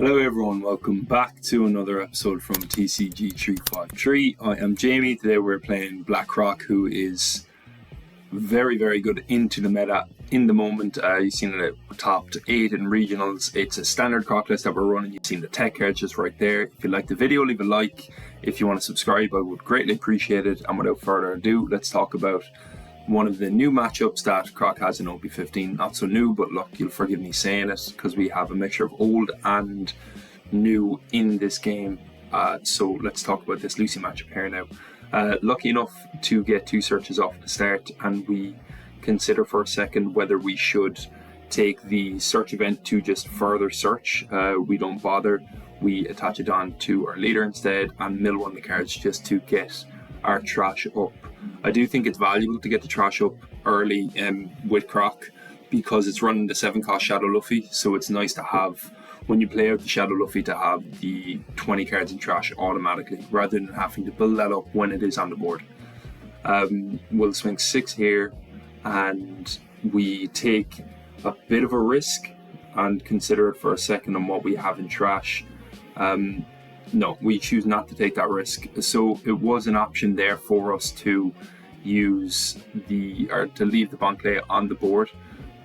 Hello everyone, welcome back to another episode from TCG353. I am Jamie. Today we're playing Black Croc, who is very good into the meta in the moment. You've seen it topped 8 in regionals. It's a standard Croc list that we're running. You've seen the tech cards just right there. If you like the video, leave a like. If you want to subscribe, I would greatly appreciate it. And without further ado, let's talk about one of the new matchups that Croc has in OP15. Not so new, but look, you'll forgive me saying it because we have a mixture of old and new in this game. So let's talk about this Lucy matchup here now. Lucky enough to get 2 searches off the start, and we consider for a second whether we should take the search event to just further search. We don't bother. We attach it on to our leader instead and mill one of the cards just to get our trash up. I do think it's valuable to get the trash up early with Croc because it's running the 7-cost Shadow Luffy, so it's nice to have, when you play out the Shadow Luffy, to have the 20 cards in trash automatically rather than having to build that up when it is on the board. We'll swing 6 here and we take a bit of a risk and consider it for a second on what we have in trash. No, we choose not to take that risk. So it was an option there for us to use to leave the Bankley on the board,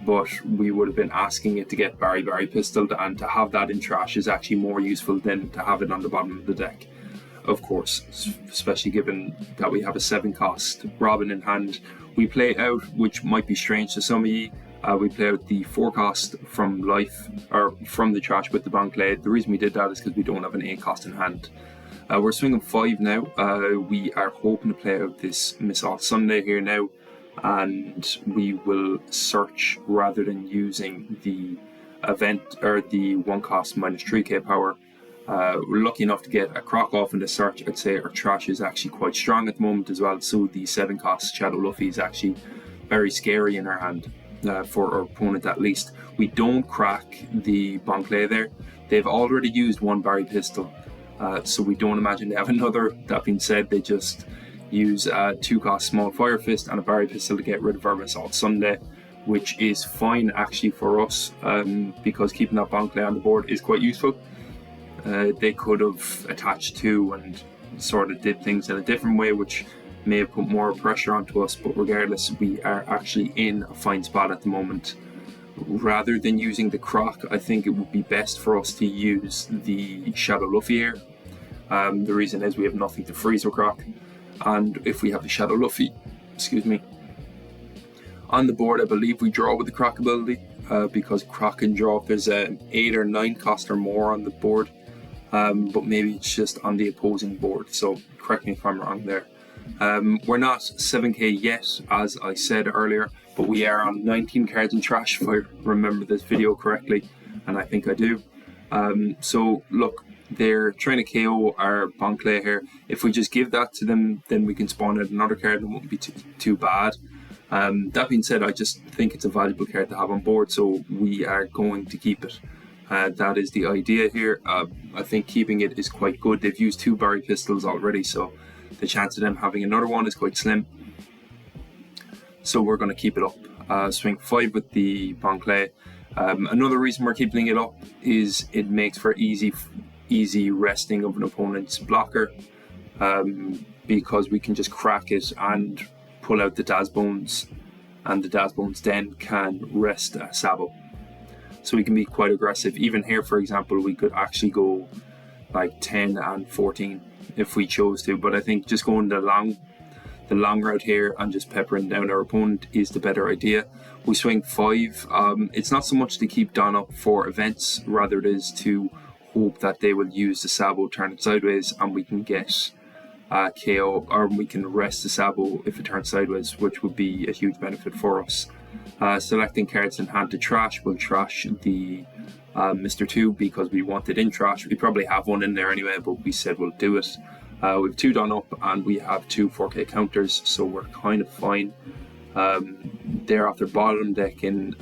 but we would have been asking it to get very pistoled, and to have that in trash is actually more useful than to have it on the bottom of the deck, of course, especially given that we have a 7-cost Robin in hand. We play out, which might be strange to some of you, we play out the 4-cost from life, or from the trash with the Bankley. The reason we did that is because we don't have an 8-cost in hand. We're swinging 5 now. We are hoping to play out this Miss All Sunday here now, and we will search rather than using the event or the 1-cost minus 3k power. We're lucky enough to get a Croc off in the search. I'd say our trash is actually quite strong at the moment as well, so the 7-cost Shadow Luffy is actually very scary in our hand. For our opponent at least. We don't crack the Bankley there. They've already used 1 Barry pistol, so we don't imagine they have another. That being said, they just use a 2-cost small fire fist and a Barry pistol to get rid of our Miss All Sunday, which is fine actually for us, because keeping that Bankley on the board is quite useful. They could have attached 2 and sort of did things in a different way, which may have put more pressure onto us, but regardless, we are actually in a fine spot at the moment. Rather than using the Croc, I think it would be best for us to use the Shadow Luffy here. The reason is we have nothing to freeze with Croc, and if we have the Shadow Luffy, on the board, I believe we draw with the Croc ability, because Croc can draw if there's an 8 or 9 cost or more on the board, but maybe it's just on the opposing board, so correct me if I'm wrong there. We're not 7k yet, as I said earlier, but we are on 19 cards in trash if I remember this video correctly, and I think I do. So look, they're trying to KO our Bankley here. If we just give that to them, then we can spawn out another card and it won't be too bad. That being said, I just think it's a valuable card to have on board, so we are going to keep it. That is the idea here. I think keeping it is quite good. They've used 2 Barry pistols already, so the chance of them having another one is quite slim. So we're going to keep it up. Swing 5 with the Bankley. Another reason we're keeping it up is it makes for easy resting of an opponent's blocker, because we can just crack it and pull out the Daz Bones, and the Daz Bones then can rest Sabo. So we can be quite aggressive. Even here, for example, we could actually go like 10 and 14 if we chose to, but I think just going the long route here and just peppering down our opponent is the better idea. We swing 5. It's not so much to keep Don up for events, rather it is to hope that they will use the Sabo, turn it sideways, and we can get KO, or we can rest the Sabo if it turns sideways, which would be a huge benefit for us. Selecting cards in hand to trash, we'll trash the Mr. 2 because we want it in trash. We probably have one in there anyway, but we said we'll do it. We have 2 done up and we have 2 4k counters, so we're kind of fine. They're off their bottom deck in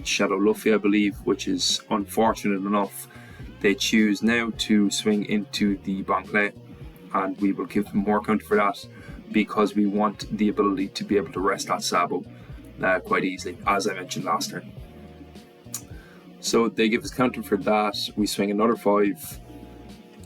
Shadow Luffy, I believe, which is unfortunate enough. They choose now to swing into the Bankley, and we will give them more counter for that because we want the ability to be able to rest that Sabo quite easily, as I mentioned last turn. So they give us counter for that. We swing another 5.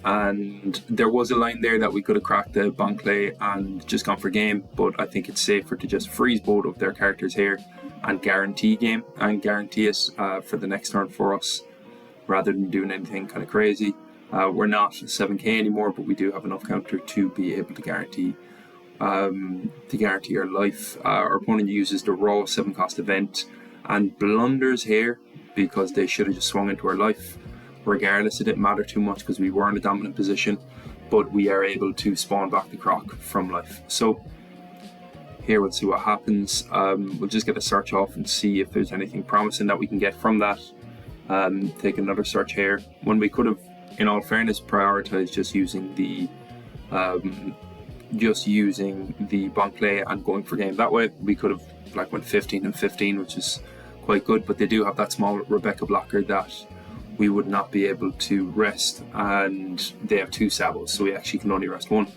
And there was a line there that we could have cracked the Bankley and just gone for game, but I think it's safer to just freeze both of their characters here and guarantee game and guarantee it for the next turn for us, rather than doing anything kind of crazy. We're not 7k anymore, but we do have enough counter to be able to guarantee our life. Our opponent uses the raw 7-cost event and blunders here because they should have just swung into our life. Regardless, it didn't matter too much because we were in a dominant position, but we are able to spawn back the Croc from life. So here we'll see what happens. We'll just get a search off and see if there's anything promising that we can get from that. Take another search here when we could have, in all fairness, prioritized just using the Bankley and going for game that way. We could have went 15 and 15, which is quite good, but they do have that small Rebecca blocker that we would not be able to rest, and they have 2 sabos, so we actually can only rest 1.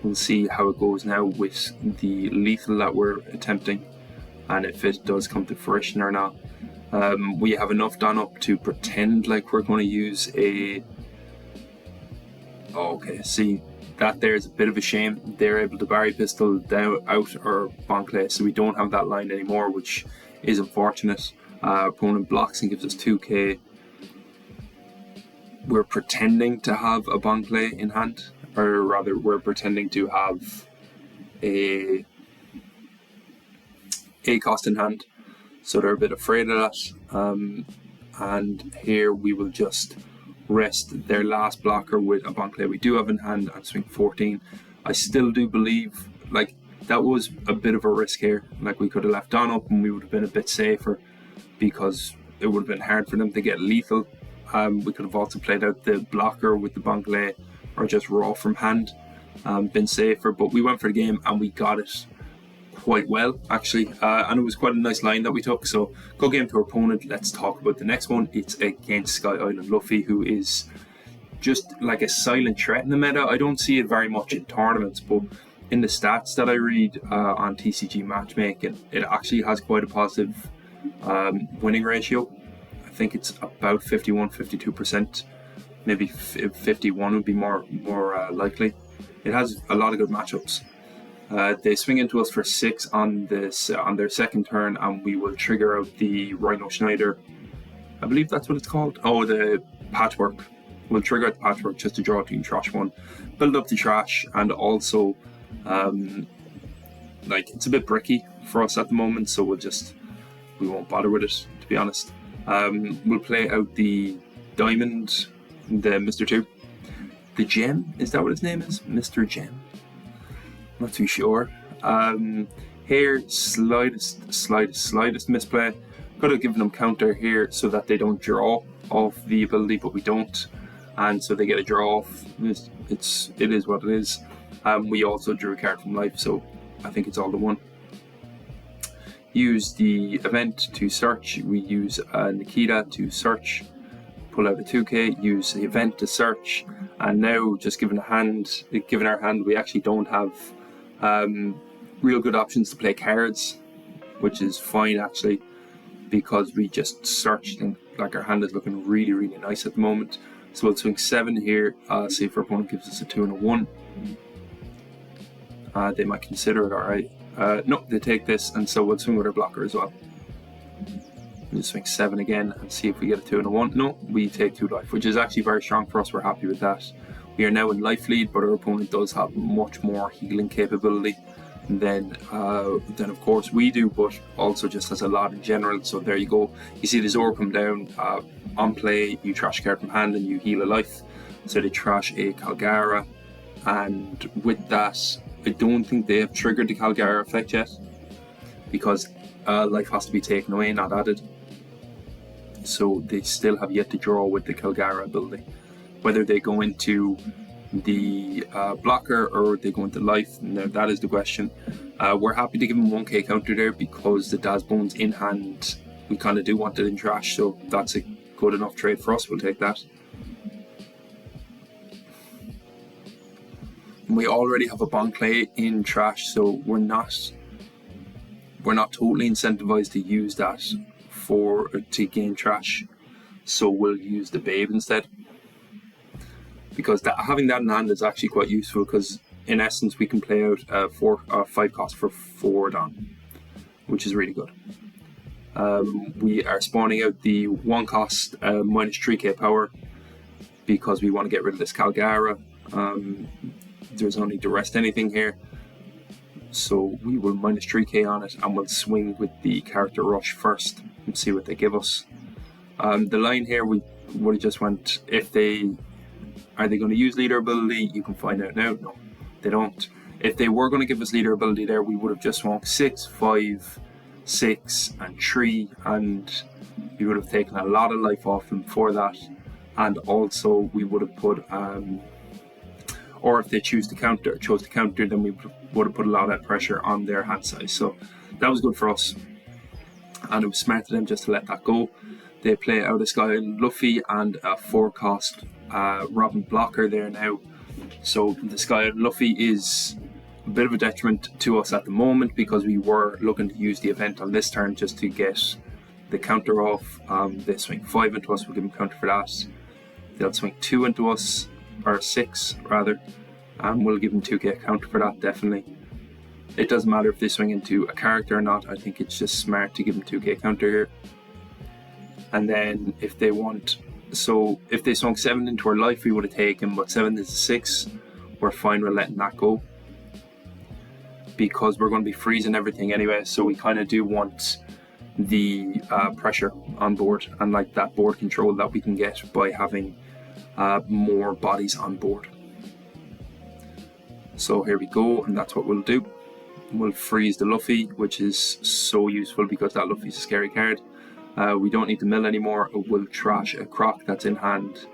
We'll see how it goes now with the lethal that we're attempting, and if it does come to fruition or not. We have enough done up to pretend like we're going to use a... Okay, see, that there is a bit of a shame. They're able to Barry Pistol out our Bankley, so we don't have that line anymore, which is unfortunate. Opponent blocks and gives us 2k. We're pretending to have a Bankley in hand, or rather we're pretending to have a cost in hand, so they're a bit afraid of that. And here we will just rest their last blocker with a Bankley we do have in hand and swing 14. I still do believe that was a bit of a risk here. We could have left Don up and we would have been a bit safer because it would have been hard for them to get lethal. We could have also played out the blocker with the Bankley or just raw from hand, been safer, but we went for the game and we got it quite well actually, and it was quite a nice line that we took. So good game to our opponent. Let's talk about the next one. It's against Sky Island Luffy, who is just like a silent threat in the meta. I don't see it very much in tournaments, but in the stats that I read on TCG matchmaking, it actually has quite a positive winning ratio. I think it's about 51-52%, maybe 51 would be more likely. It has a lot of good matchups. They swing into us for 6 on their second turn, and we will trigger out the Rhino Schneider. I believe that's what it's called. Oh, the Patchwork. We'll trigger out the Patchwork just to draw a clean trash 1, build up the trash, and also it's a bit bricky for us at the moment, so we won't bother with it, to be honest. We'll play out the Diamond, the Mr. 2. The Gem, is that what his name is? Mr. Gem? Not too sure. Here, slightest misplay. Could have given them counter here so that they don't draw off the ability, but we don't. And so they get a draw off. It is what it is. We also drew a card from life, so I think it's all the one. Use the event to search. We use Nikita to search, pull out a 2k, use the event to search, and now just given our hand, we actually don't have real good options to play cards, which is fine actually, because we just searched and our hand is looking really, really nice at the moment. So we'll swing 7 here, see if our opponent gives us a 2 and a 1. They might consider it alright. No, they take this, and so we'll swing with our blocker as well. We'll swing 7 again and see if we get a 2 and a 1. No, we take 2 life, which is actually very strong for us. We're happy with that. We are now in life lead, but our opponent does have much more healing capability than of course we do, but also just has a lot in general. So there you go. You see the Zoro come down. On play, you trash a card from hand and you heal a life. So they trash a Calgara, and with that, I don't think they have triggered the Calgara effect yet, because life has to be taken away, not added. So they still have yet to draw with the Calgara ability. Whether they go into the blocker or they go into life, now that is the question. We're happy to give them 1k counter there because the Daz Bones in hand, we kind of do want it in trash, so that's a good enough trade for us. We'll take that. We already have a Bankley in trash, so we're not totally incentivized to use that to gain trash. so we'll use the Babe instead. Because having that in hand is actually quite useful, because in essence we can play out 5 cost for 4 down, which is really good. We are spawning out the 1 cost minus 3k power, because we want to get rid of this Calgara. There's no need to rest anything here, so we will minus 3k on it, and we'll swing with the character rush first and see what they give us. The line here, we would have just went, are they going to use leader ability? You can find out now. No, they don't. If they were going to give us leader ability there, we would have just swung 6, 5, 6 and 3, and we would have taken a lot of life off them for that. And also we would have put or if they chose to counter, then we would have put a lot of pressure on their hand size. So that was good for us, and it was smart of them just to let that go. They play out a Sky Island Luffy and a 4 cost Robin blocker there now. So the Sky Island Luffy is a bit of a detriment to us at the moment, because we were looking to use the event on this turn just to get the counter off. They swing 5 into us, we'll give them counter for that. They'll swing 2 into us, or 6 rather, and we'll give them 2k counter for that, definitely. It doesn't matter if they swing into a character or not, I think it's just smart to give them 2k counter here. And then if they want, so if they swung 7 into our life, we would have taken, but 7 is 6, we're fine with letting that go, because we're going to be freezing everything anyway. So we kind of do want the pressure on board, and like that board control that we can get by having more bodies on board. So here we go, and that's what we'll do. We'll freeze the Luffy, which is so useful because that Luffy's a scary card. We don't need to mill anymore. We'll trash a Croc that's in hand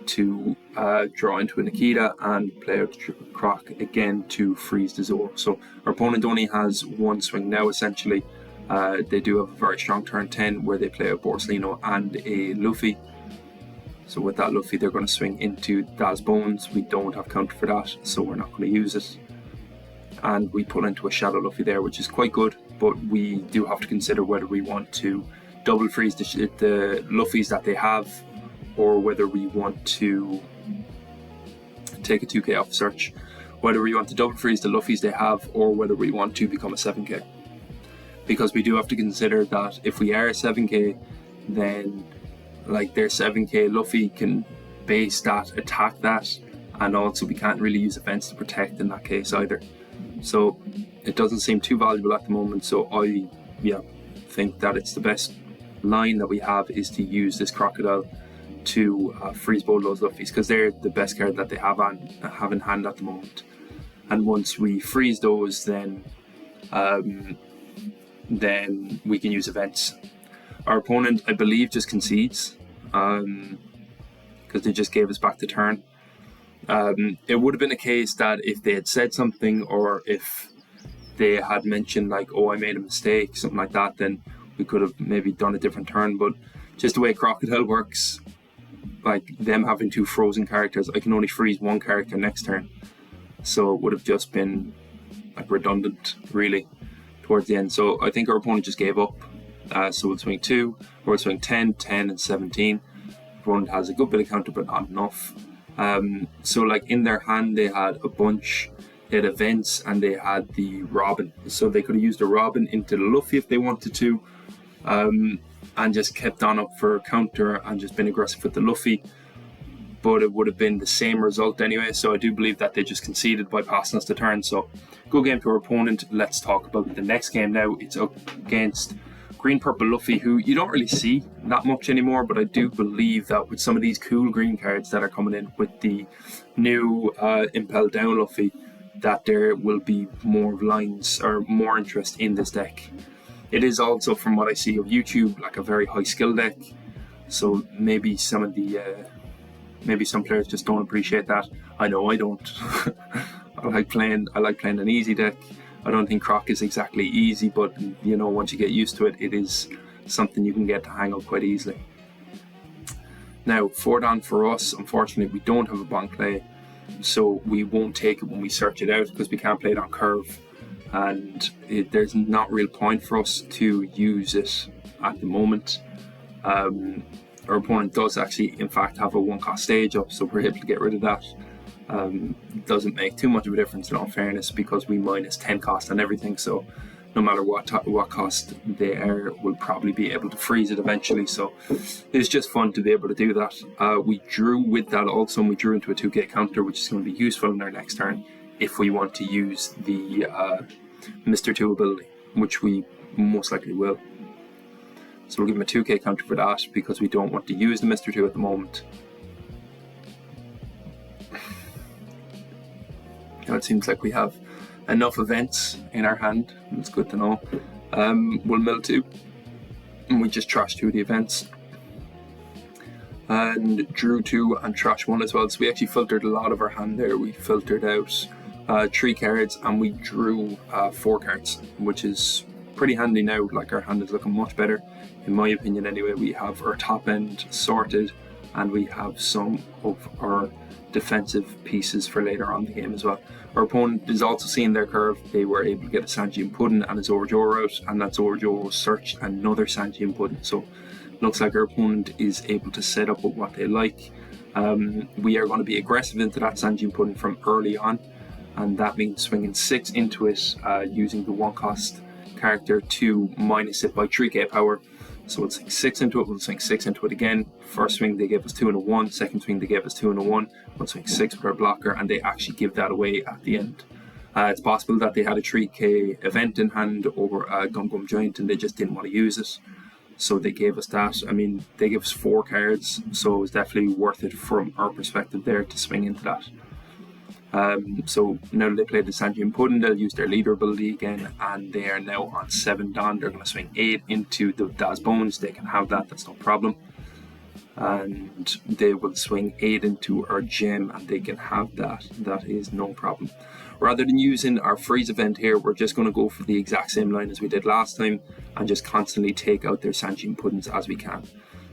to draw into a Nikita, and play out Croc again to freeze the Zoro. So our opponent only has 1 swing now, essentially. They do have a very strong turn 10 where they play a Borsalino and a Luffy. So with that Luffy, they're going to swing into Daz Bones. We don't have counter for that, so we're not going to use it. And we pull into a Shadow Luffy there, which is quite good, but we do have to consider whether we want to double freeze the Luffys that they have, or whether we want to take a 2k off search. Whether we want to double freeze the Luffys they have, or whether we want to become a 7k. Because we do have to consider that if we are 7k, then like their 7k Luffy can base that, attack that, and also we can't really use events to protect in that case either. So it doesn't seem too valuable at the moment, so I think that it's the best line that we have is to use this Crocodile to freeze both those Luffys, because they're the best card that they have in hand at the moment. And once we freeze those, then we can use events. Our opponent, I believe, just concedes because they just gave us back the turn. It would have been a case that if they had said something, or if they had mentioned like, oh, I made a mistake, something like that, then we could have maybe done a different turn. But just the way Crocodile works, like them having 2 frozen characters, I can only freeze 1 character next turn, so it would have just been like redundant really towards the end. So I think our opponent just gave up. So we'll swing 2, or we'll swing 10, 10 and 17. The opponent has a good bit of counter, but not enough. So like in their hand they had a bunch, they had events, and they had the Robin, so they could have used the Robin into the Luffy if they wanted to, and just kept on up for counter and just been aggressive with the Luffy, but it would have been the same result anyway. So I do believe that they just conceded by passing us the turn. So good game to our opponent. Let's talk about the next game now. It's up against Green Purple Luffy, who you don't really see that much anymore, but I do believe that with some of these cool green cards that are coming in with the new Impel Down Luffy, that there will be more lines or more interest in this deck. It is also, from what I see of YouTube, like a very high skill deck, so maybe some of the maybe some players just don't appreciate that. I know I don't. I like playing an easy deck. I don't think Croc is exactly easy, but you know, once you get used to it, it is something you can get to hang up quite easily. Now, 4 down for us, unfortunately, we don't have a bonk play, so we won't take it when we search it out because we can't play it on curve, and there's not real point for us to use it at the moment. our opponent does actually in fact have a 1-cost stage up, so we're able to get rid of that. Doesn't make too much of a difference in all fairness, because we minus 10 cost on everything, so no matter what cost they are, we'll probably be able to freeze it eventually. So it's just fun to be able to do that. We drew with that also, and we drew into a 2k counter, which is going to be useful in our next turn if we want to use the Mr. 2 ability, which we most likely will. So we'll give him a 2k counter for that, because we don't want to use the Mr. 2 at the moment. Now it seems like we have enough events in our hand. It's good to know. We'll mill 2, and we just trash 2 of the events, and drew 2 and trash 1 as well. So we actually filtered a lot of our hand there. We filtered out 3 cards, and we drew 4 cards, which is pretty handy now. Like, our hand is looking much better, in my opinion anyway. We have our top end sorted, and we have some of our defensive pieces for later on in the game as well. Our opponent is also seeing their curve. They were able to get a Sanjian Pudding and a Zorojo out, and that Zorojo searched another Sanjian Pudding. So looks like our opponent is able to set up with what they like. We are going to be aggressive into that Sanjian Pudding from early on, and that means swinging 6 into it, using the 1-cost character to minus it by 3k power. So we'll swing 6 into it, we'll swing 6 into it again. First swing they gave us 2 and a 1, second swing they gave us 2 and a 1. We'll swing 6 with our blocker, and they actually give that away at the end. It's possible that they had a 3k event in hand over a Gum Gum Giant, and they just didn't want to use it, so they gave us that. I mean, they gave us 4 cards, so it was definitely worth it from our perspective there to swing into that. So now they played the Sanjian Pudding, they'll use their leader ability again, and they are now on 7 down. They're going to swing 8 into the Daz Bones. They can have that, that's no problem. And they will swing 8 into our gem, and they can have that, that is no problem. Rather than using our freeze event here, we're just going to go for the exact same line as we did last time, and just constantly take out their Sanjian Puddings as we can.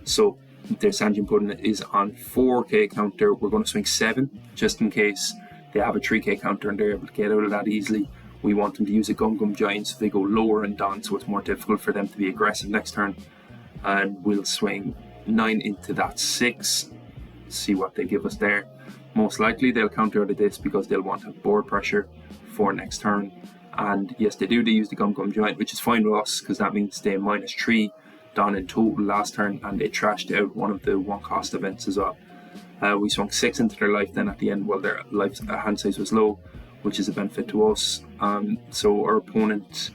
So their Sanjian Pudding is on 4k counter. We're going to swing 7 just in case they have a 3k counter and they're able to get out of that easily. We want them to use a Gum Gum Giant, so they go lower and down, so it's more difficult for them to be aggressive next turn. And we'll swing 9 into that 6, see what they give us there. Most likely they'll counter out of this because they'll want to have board pressure for next turn. And yes, they do, they use the Gum Gum Giant, which is fine with us because that means they minus 3 down in total last turn, and they trashed out one of the 1-cost events as well. We swung 6 into their life then at the end while their life hand size was low, which is a benefit to us. So our opponent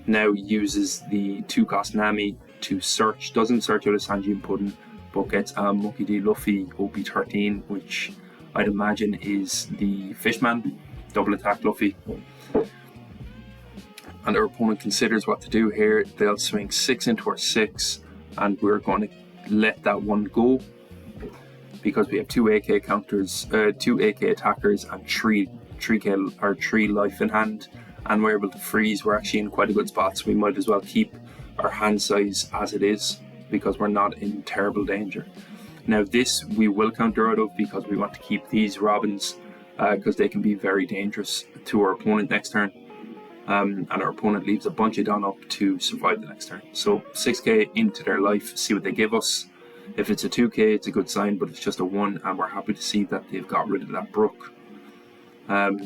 now uses the 2-cost Nami to search, doesn't search out a Sanjian Pudding, but gets a Monkey D. Luffy OP13, which I'd imagine is the Fishman, double attack Luffy. And our opponent considers what to do here. They'll swing 6 into our 6, and we're going to let that one go, because we have 2 AK counters, 2 AK attackers, and 3 life in hand, and we're able to freeze. We're actually in quite a good spot, so we might as well keep our hand size as it is because we're not in terrible danger. Now this we will counter out of because we want to keep these Robins because they can be very dangerous to our opponent next turn. And our opponent leaves a bunch of down up to survive the next turn. So 6k into their life, see what they give us. If it's a 2k, it's a good sign, but it's just a 1, and we're happy to see that they've got rid of that Brook.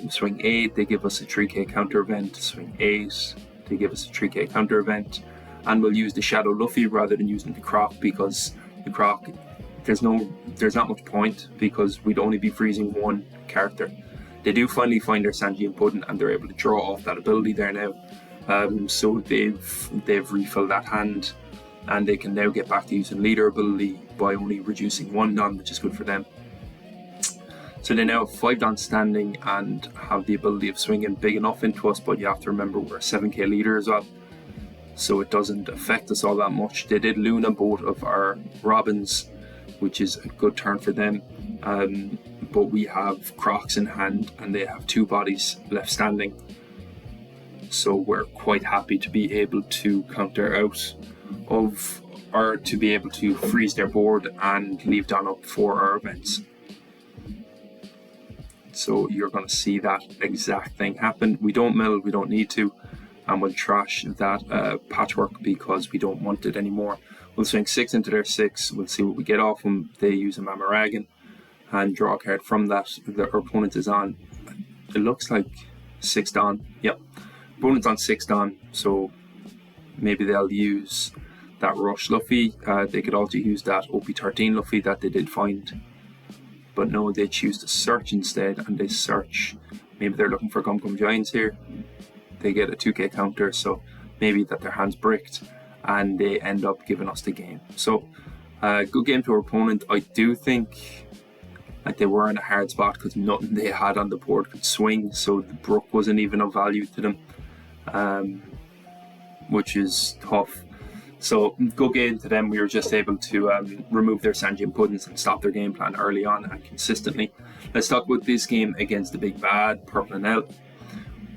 Swing 8, they give us a 3k counter event. Swing 8, they give us a 3k counter event. And we'll use the Shadow Luffy rather than using the Croc, because the Croc, there's not much point, because we'd only be freezing 1 character. They do finally find their Sanjian Pudding, and they're able to draw off that ability there now. So they've refilled that hand, and they can now get back to using leader ability by only reducing 1 Don, which is good for them. So they now have 5 Don standing and have the ability of swinging big enough into us, but you have to remember we're a 7k leader as well, so it doesn't affect us all that much. They did Luna both of our Robins, which is a good turn for them, but we have Crocs in hand and they have 2 bodies left standing, so we're quite happy to be able to counter out of, or to be able to freeze their board and leave Don up for our events. So you're going to see that exact thing happen. We don't mill, we don't need to, and we'll trash that patchwork because we don't want it anymore. We'll swing 6 into their 6. We'll see what we get off them. They use a Mamaragan and draw a card from that. Our opponent is on, it looks like 6 Dawn. Yep. Opponent's on 6 Dawn, so maybe they'll use that Rush Luffy. They could also use that OP13 Luffy that they did find. But no, they choose to search instead, and they search. Maybe they're looking for Gum Gum Giants here. They get a 2k counter, so maybe that their hand's bricked, and they end up giving us the game. So, good game to our opponent. I do think like they were in a hard spot because nothing they had on the board could swing, so the Brook wasn't even of value to them, which is tough. So good game to them. We were just able to remove their Sanjian Puddings and stop their game plan early on and consistently. Let's talk about this game against the big bad, Purple Enel.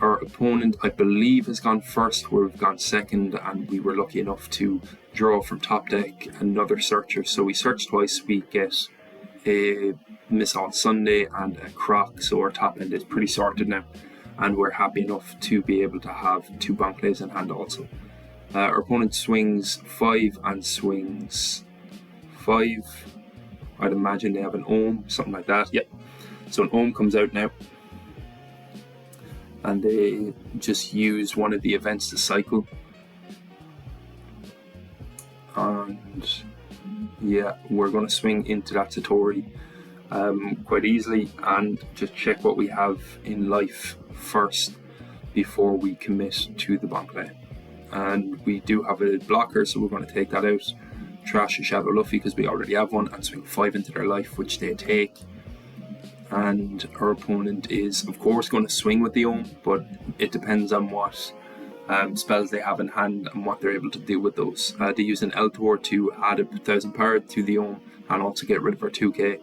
Our opponent, I believe, has gone first, where we've gone second, and we were lucky enough to draw from top deck another searcher. So we search twice, we get a Miss on Sunday and a Croc, so our top end is pretty sorted now, and we're happy enough to be able to have 2 bank plays in hand also. Our opponent swings 5 and swings 5. I'd imagine they have an Ohm, something like that. Yep. So an Ohm comes out now, and they just use one of the events to cycle. And yeah, we're going to swing into that Satori quite easily and just check what we have in life first before we commit to the bank play. And we do have a blocker, so we're going to take that out, trash a Shadow Luffy because we already have one, and swing 5 into their life, which they take. And our opponent is of course going to swing with the Ohm, but it depends on what spells they have in hand and what they're able to do with those. They use an Eltor to add 1,000 power to the Ohm and also get rid of our 2k,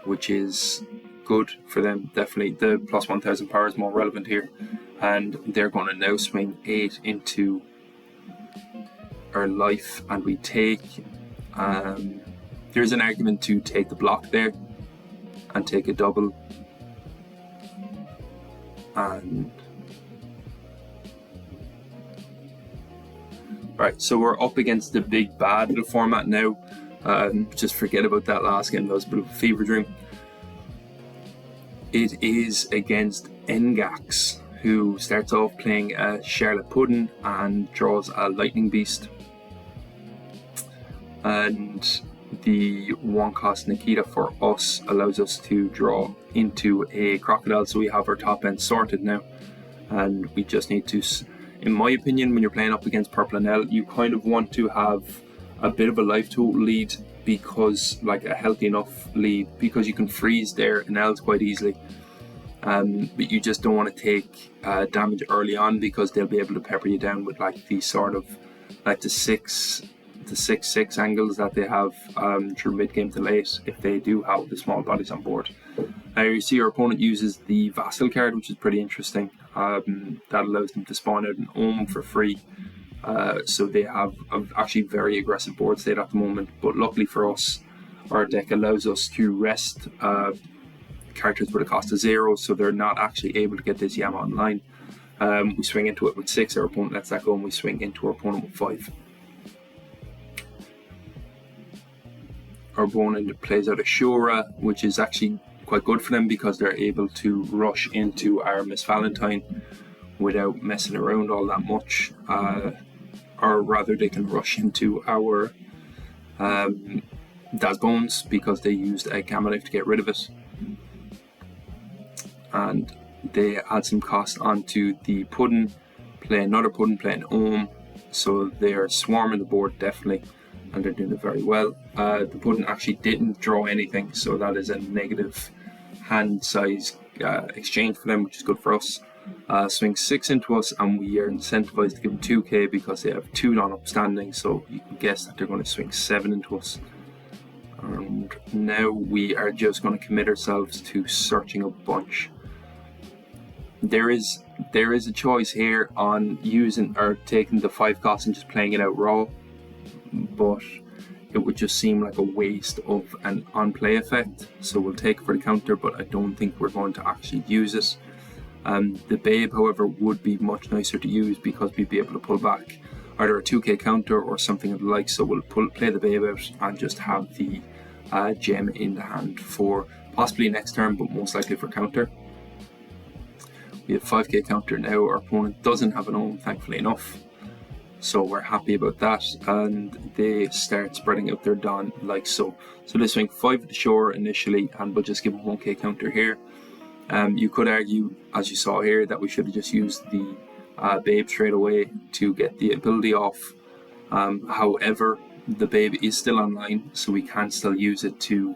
which is good for them. Definitely the plus 1,000 power is more relevant here. And they're going to now swing 8 into our life, and we take. There's an argument to take the block there and take a double. And right, so we're up against the big bad of the format now. Just forget about that last game, that was a bit of a fever dream. It is against Ngax, who starts off playing a Charlotte Puddin and draws a Lightning Beast. And the 1-cost Nikita for us allows us to draw into a Crocodile, so we have our top end sorted now. And we just need to, in my opinion, when you're playing up against Purple Enel, you kind of want to have a bit of a life total lead, because like a healthy enough lead, because you can freeze their Enels quite easily. But you just don't want to take damage early on, because they'll be able to pepper you down with like the sort of like the 6/6 angles that they have through mid game to late, if they do have the small bodies on board. You see our opponent uses the Vassal card, which is pretty interesting. That allows them to spawn out an Ohm for free. So they have actually very aggressive board state at the moment, but luckily for us, our deck allows us to rest characters with a cost of 0, so they're not actually able to get this Yama online. We swing into it with 6, our opponent lets that go, and we swing into our opponent with 5. Our opponent plays out a Shura, which is actually quite good for them because they're able to rush into our Miss Valentine without messing around all that much. Or rather, they can rush into our Daz Bones because they used a Gamma Knife to get rid of it. And they add some cost onto the Puddin, play another Puddin, play an Ohm, so they're swarming the board definitely, and they're doing it very well. The Puddin actually didn't draw anything, so that is a negative hand size exchange for them, which is good for us. Swing 6 into us, and we are incentivized to give them 2k because they have 2 non-upstanding, so you can guess that they're going to swing 7 into us. And now we are just going to commit ourselves to searching a bunch. There is a choice here on using or taking the 5 cost and just playing it out raw, but it would just seem like a waste of an on-play effect, so we'll take it for the counter, but I don't think we're going to actually use it. The Babe, however, would be much nicer to use because we'd be able to pull back either a 2k counter or something of the like. So we'll play the babe out and just have the gem in the hand for possibly next turn, but most likely for counter. We have 5k counter now. Our opponent doesn't have an own, thankfully enough, so we're happy about that, and they start spreading out their Dawn like so. So they swing 5 at the shore initially, and we'll just give them 1k counter here. You could argue, as you saw here, that we should have just used the babe straight away to get the ability off. However, the babe is still online, so we can still use it to,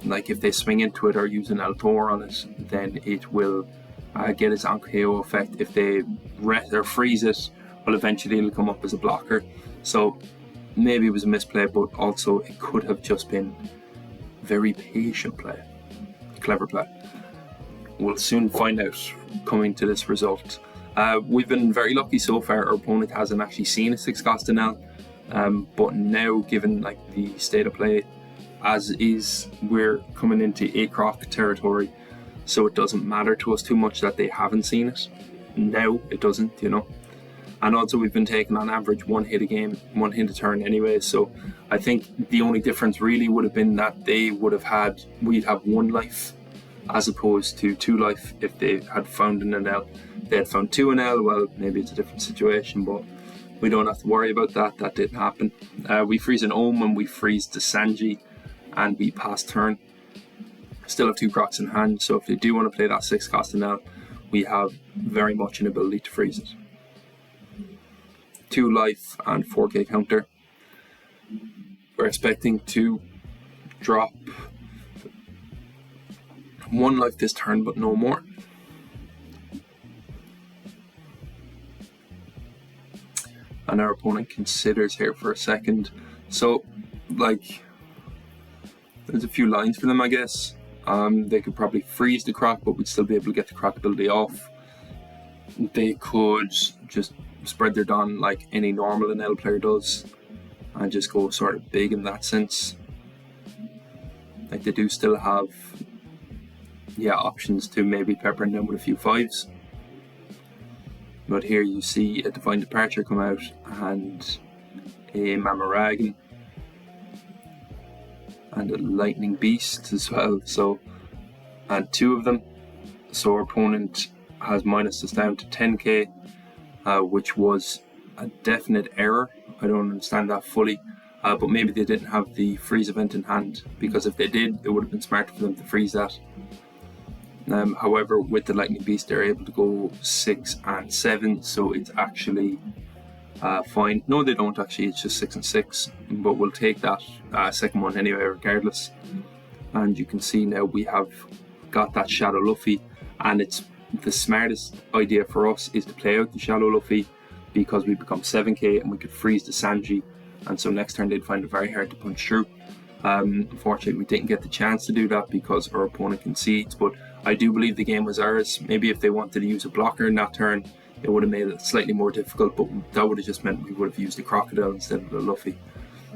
like, if they swing into it or use an Altor on it, then it will get its on-KO effect. If they or freeze it, well, eventually it'll come up as a blocker. So maybe it was a misplay, but also it could have just been very patient play, clever play. We'll soon find out coming to this result. We've been very lucky so far. Our opponent hasn't actually seen a 6-cost Enel, but now, given like the state of play as is, we're coming into a Croc territory, so it doesn't matter to us too much that they haven't seen it. Now it doesn't, you know. And also we've been taking on average 1 hit a game, 1 hit a turn anyway, so I think the only difference really would have been that they would have had, we'd have 1 life as opposed to 2 life if they had found an Enel. If they had found 2 Enel, well, maybe it's a different situation, but we don't have to worry about that. That didn't happen. We freeze an Ohm and we freeze the Sanji, and we pass turn. Still have 2 Crocs in hand, so if they do want to play that 6-cost Enel, we have very much an ability to freeze it. 2 life and 4k counter. We're expecting to drop 1 life this turn, but no more. And our opponent considers here for a second. So, like, there's a few lines for them, I guess. They could probably freeze the Croc, but we'd still be able to get the Croc ability off. They could just spread their Dawn like any normal Enel player does and just go sort of big in that sense. Like, they do still have options to maybe pepper them with a few 5s. But here you see a Divine Departure come out and a Mamaragan and a Lightning Beast as well. So, and 2 of them. So our opponent has minus us down to 10k, which was a definite error. I don't understand that fully, but maybe they didn't have the freeze event in hand, because if they did, it would have been smarter for them to freeze that. However, with the Lightning Beast, they're able to go 6 and 7, so it's actually fine. No, they don't actually, it's just 6 and 6, but we'll take that second one anyway, regardless. And you can see now we have got that Shadow Luffy, and it's the smartest idea for us is to play out the Shadow Luffy, because we become 7k and we could freeze the Sanji, and so next turn they'd find it very hard to punch through. Unfortunately, we didn't get the chance to do that because our opponent concedes, but I do believe the game was ours. Maybe if they wanted to use a blocker in that turn, it would have made it slightly more difficult, but that would have just meant we would have used the Crocodile instead of the Luffy.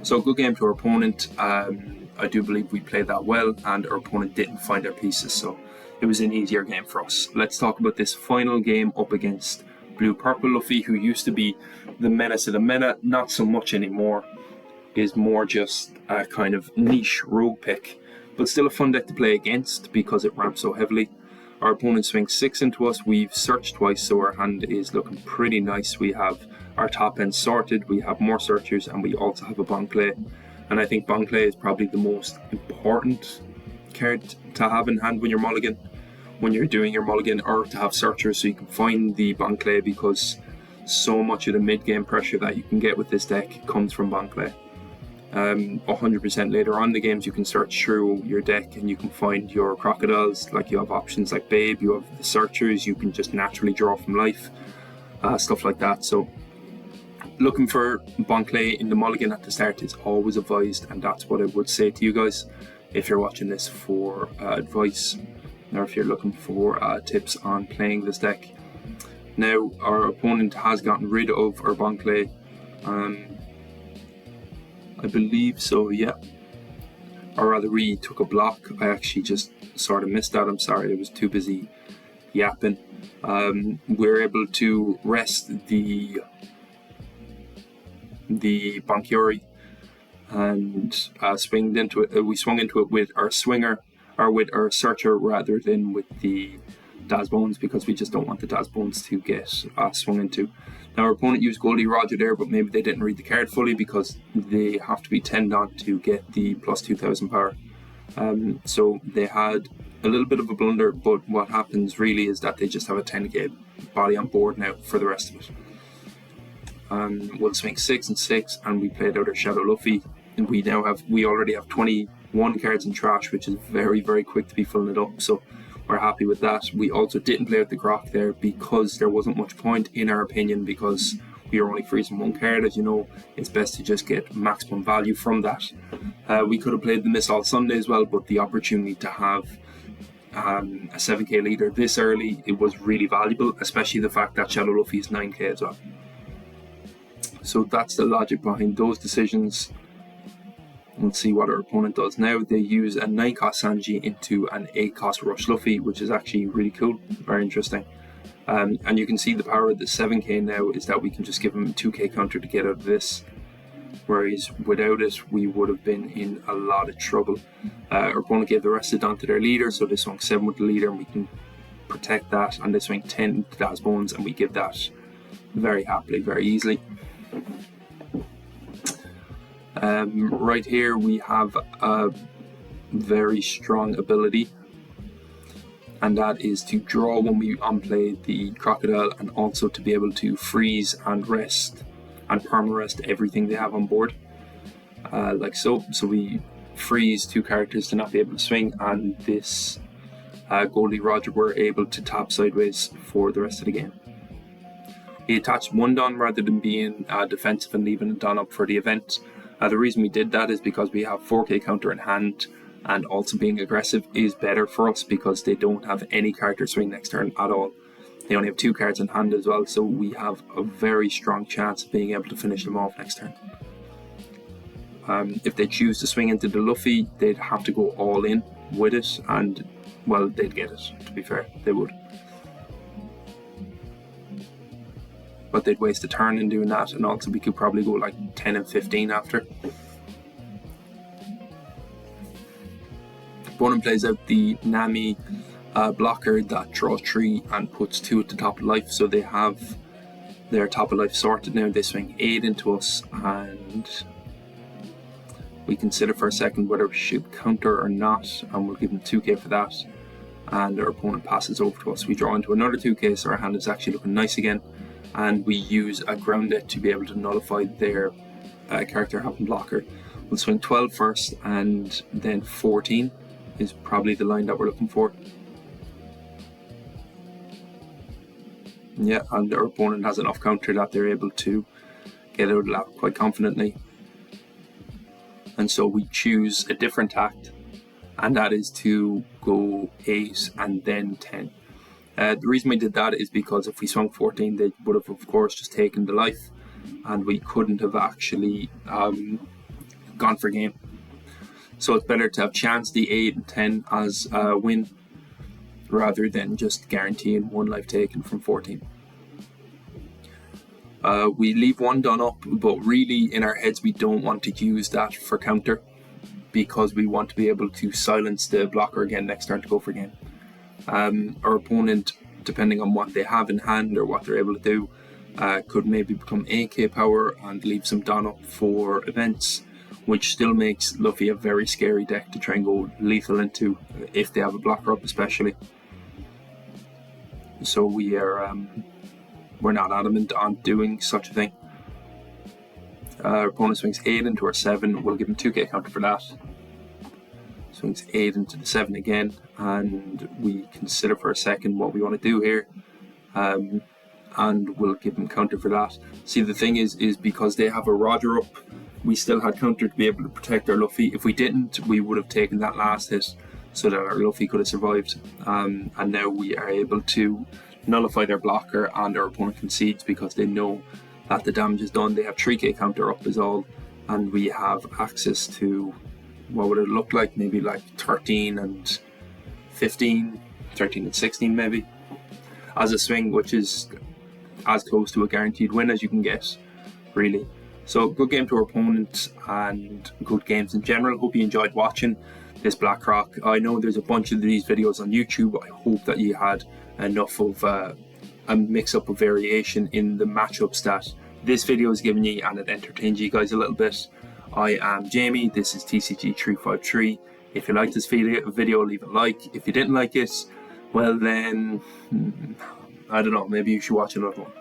So good game to our opponent. I do believe we played that well, and our opponent didn't find our pieces, so it was an easier game for us. Let's talk about this final game up against Blue Purple Luffy, who used to be the menace of the meta, not so much anymore. Is more just a kind of niche rogue pick, but still a fun deck to play against because it ramps so heavily. Our opponent swings 6 into us. We've searched twice, so our hand is looking pretty nice. We have our top end sorted, we have more searchers, and we also have a bond play. And I think bond play is probably the most important card to have in hand when you're mulligan, when you're doing your mulligan, or to have searchers so you can find the bond play, because so much of the mid game pressure that you can get with this deck comes from bond play. 100% later on in the games you can search through your deck and you can find your crocodiles. Like, you have options like Babe, you have the searchers, you can just naturally draw from life, stuff like that. So looking for bond play in the mulligan at the start is always advised, and that's what I would say to you guys if you're watching this for advice, or if you're looking for tips on playing this deck. Now our opponent has gotten rid of our bond play, I believe so, yeah. Or rather, we took a block. I actually just sort of missed that. I'm sorry, I was too busy yapping. We're able to rest the the Bankyori and swung into it. We swung into it with our swinger, or with our searcher, rather than with the Daz Bones, because we just don't want the Daz Bones to get swung into. Now our opponent used Goldie Roger there, but maybe they didn't read the card fully, because they have to be 10 on to get the plus 2000 power. So they had a little bit of a blunder, but what happens really is that they just have a 10k body on board now for the rest of it. We'll swing 6 and 6, and we played out our Shadow Luffy, and we already have 21 cards in trash, which is very, very quick to be filling it up, so we're happy with that. We also didn't play with the Croc there because there wasn't much point, in our opinion, because we were only freezing one card. As you know, it's best to just get maximum value from that. We could have played the Miss All Sunday as well, but the opportunity to have a 7k leader this early, it was really valuable, especially the fact that Shadow Luffy is 9k as well. So that's the logic behind those decisions. Let's see what our opponent does now. They use a 9 cost Sanji into an 8 cost Rush Luffy, which is actually really cool, very interesting. And you can see the power of the 7k now is that we can just give him a 2k counter to get out of this, whereas without it we would have been in a lot of trouble. Our opponent gave the rest of it onto their leader, so they swung 7 with the leader and we can protect that, and they swing 10 to Daz Bones and we give that very happily, very easily. Right here we have a very strong ability, and that is to draw when we unplay the Crocodile, and also to be able to freeze and rest and perma-rest everything they have on board, like so. So we freeze 2 characters to not be able to swing, and this Goldie Roger were able to tap sideways for the rest of the game. He attached 1 Don rather than being defensive and leaving a Don up for the event. The reason we did that is because we have 4k counter in hand, and also being aggressive is better for us because they don't have any character swing next turn at all. They only have 2 cards in hand as well, so we have a very strong chance of being able to finish them off next turn. If they choose to swing into the Luffy, they'd have to go all in with it, and well, they'd get it, to be fair, they would. But they'd waste a turn in doing that, and also we could probably go like 10 and 15 after. Opponent plays out the Nami blocker that draws 3 and puts 2 at the top of life, so they have their top of life sorted now. They swing 8 into us, and we consider for a second whether we should counter or not, and we'll give them 2k for that, and our opponent passes over to us. We draw into another 2k, so our hand is actually looking nice again, and we use a ground it to be able to nullify their character having blocker. We'll swing 12 first, and then 14 is probably the line that we're looking for. Yeah, and our opponent has enough counter that they're able to get out of that quite confidently. And so we choose a different tact, and that is to go 8 and then 10. The reason we did that is because if we swung 14, they would have, of course, just taken the life, and we couldn't have actually gone for game. So it's better to have chance the 8 and 10 as a win, rather than just guaranteeing 1 life taken from 14. We leave 1 done up, but really in our heads we don't want to use that for counter, because we want to be able to silence the blocker again next turn to go for game. Our opponent, depending on what they have in hand or what they're able to do, could maybe become 8k power and leave some done up for events, which still makes Luffy a very scary deck to try and go lethal into if they have a blocker up especially. So we're not adamant on doing such a thing. Our opponent swings 8 into our 7, we'll give him 2k counter for that. Swings 8 into the 7 again, and we consider for a second what we want to do here, and we'll give him counter for that. See, the thing is because they have a Roger up, we still had counter to be able to protect our Luffy. If we didn't, we would have taken that last hit so that our Luffy could have survived, and now we are able to nullify their blocker, and our opponent concedes because they know that the damage is done. They have 3k counter up is all, and we have access to, what would it look like, maybe like 13 and 15, 13 and 16 maybe, as a swing, which is as close to a guaranteed win as you can get, really. So good game to our opponent and good games in general. Hope you enjoyed watching this Black Croc. I know there's a bunch of these videos on YouTube. I hope that you had enough of a mix-up of variation in the matchups that this video has given you, and it entertains you guys a little bit. I am Jamie, this is TCG353. If you liked this video, leave a like. If you didn't like it, well then, I don't know, maybe you should watch another one.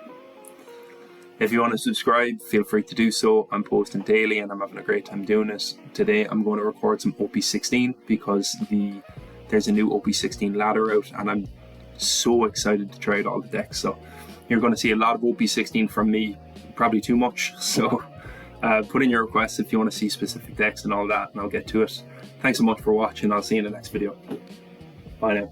If you want to subscribe, feel free to do so. I'm posting daily and I'm having a great time doing it. Today I'm going to record some OP16 because there's a new OP16 ladder out and I'm so excited to try out all the decks. So you're going to see a lot of OP16 from me, probably too much. So put in your requests if you want to see specific decks and all that, and I'll get to it. Thanks so much for watching. I'll see you in the next video. Bye now.